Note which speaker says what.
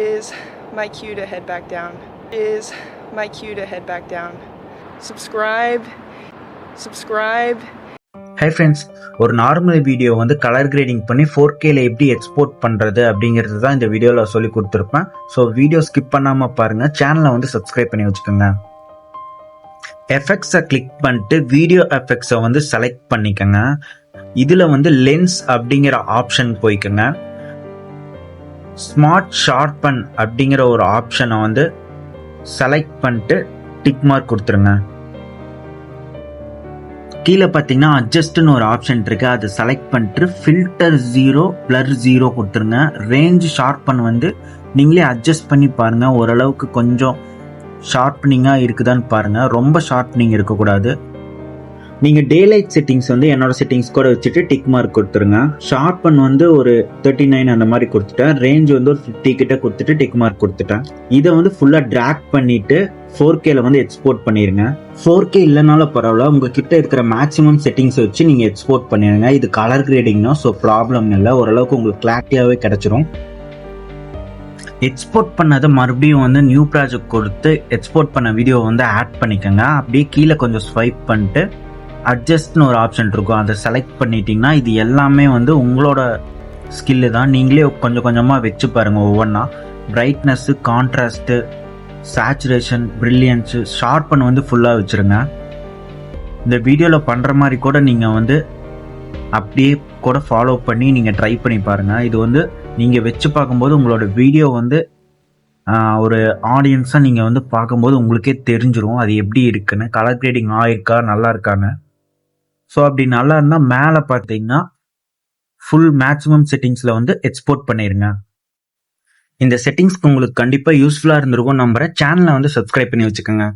Speaker 1: Is my cue to head back down. Is my cue to head back down. Subscribe.
Speaker 2: Hi friends, ஒரு normal video வந்து colour grading பண்ணி 4Kல எப்படி export பண்ணுறது அப்படிங்கிறது தான் இந்த வீடியோவில் சொல்லி கொடுத்துருப்பேன். ஸோ வீடியோ ஸ்கிப் பண்ணாமல் பாருங்கள், சேனலை வந்து சப்ஸ்கிரைப் பண்ணி வச்சுக்கோங்க. எஃபெக்ட்ஸை கிளிக் பண்ணிட்டு வீடியோ எஃபெக்ட்ஸை வந்து செலக்ட் பண்ணிக்கோங்க. இதில் வந்து லென்ஸ் அப்படிங்கிற ஆப்ஷன் போய்க்கோங்க. ஸ்மார்ட் ஷார்பன் அப்படிங்கிற ஒரு ஆப்ஷனை வந்து செலக்ட் பண்ணிட்டு டிக் மார்க் கொடுத்துருங்க. கீழே பார்த்தீங்கன்னா அட்ஜஸ்ட்னு ஒரு ஆப்ஷன் இருக்கு, அதை செலக்ட் பண்ணிட்டு ஃபில்டர் 0 பிளர் 0 கொடுத்துருங்க. ரேஞ்ச் ஷார்பன் வந்து நீங்களே அட்ஜஸ்ட் பண்ணி பாருங்க, ஓரளவுக்கு கொஞ்சம் ஷார்ப்னிங்காக இருக்குதான்னு பாருங்க, ரொம்ப ஷார்ப்னிங் இருக்கக்கூடாது. நீங்கள் டேலைட் செட்டிங்ஸ் வந்து என்னோட செட்டிங்ஸ் கூட வச்சுட்டு டிக் மார்க் கொடுத்துருங்க. ஷார்பன் வந்து ஒரு 39 அந்த மாதிரி கொடுத்துட்டேன். ரேஞ்ச் வந்து ஒரு 50 கிட்ட கொடுத்துட்டு டிக் மார்க் கொடுத்துட்டேன். இதை வந்து ஃபுல்லாக ட்ராக் பண்ணிட்டு 4Kல வந்து எக்ஸ்போர்ட் பண்ணிடுங்க. 4K இல்லைனாலும் பரவாயில்ல, உங்ககிட்ட இருக்கிற மேக்ஸிமம் செட்டிங்ஸ் வச்சு நீங்கள் எக்ஸ்போர்ட் பண்ணிடுங்க. இது கலர் கிரேடிங்னா, ஸோ ப்ராப்ளம் இல்லை, ஓரளவுக்கு உங்களுக்கு கிளாரிட்டியாகவே கிடச்சிரும். எக்ஸ்போர்ட் பண்ணதை மறுபடியும் வந்து நியூ ப்ராஜெக்ட் கொடுத்து எக்ஸ்போர்ட் பண்ண வீடியோ வந்து ஆட் பண்ணிக்கோங்க. அப்படியே கீழே கொஞ்சம் ஸ்வைப் பண்ணிட்டு அட்ஜஸ்ட்னு ஒரு ஆப்ஷன் இருக்கும், அதை செலக்ட் பண்ணிட்டீங்கன்னா இது எல்லாமே வந்து உங்களோட ஸ்கில்லு தான். நீங்களே கொஞ்சம் கொஞ்சமாக வச்சு பாருங்கள் ஒவ்வொன்றா. பிரைட்னஸ்ஸு, கான்ட்ராஸ்ட்டு, சேச்சுரேஷன், பிரில்லியன்ஸு, ஷார்பன் வந்து ஃபுல்லாக வச்சுருங்க. இந்த வீடியோவில் பண்ணுற மாதிரி கூட நீங்கள் வந்து அப்படியே கூட ஃபாலோ பண்ணி நீங்கள் ட்ரை பண்ணி பாருங்கள். இது வந்து நீங்கள் வச்சு பார்க்கும்போது உங்களோட வீடியோ வந்து ஒரு ஆடியன்ஸாக நீங்கள் வந்து பார்க்கும்போது உங்களுக்கே தெரிஞ்சிடும் அது எப்படி இருக்குன்னு, கலர் கிரேடிங் ஆயிருக்கா, நல்லா இருக்கான்னு. ஸோ அப்படி நல்லா இருந்தால் மேலே பார்த்தீங்கன்னா ஃபுல் மேக்ஸிமம் செட்டிங்ஸில் வந்து எக்ஸ்போர்ட் பண்ணிடுங்க. இந்த செட்டிங்ஸ்க்கு உங்களுக்கு கண்டிப்பாக யூஸ்ஃபுல்லாக இருந்திருக்கும் நம்புகிறேன். சேனலை வந்து சப்ஸ்கிரைப் பண்ணி வச்சுக்கோங்க.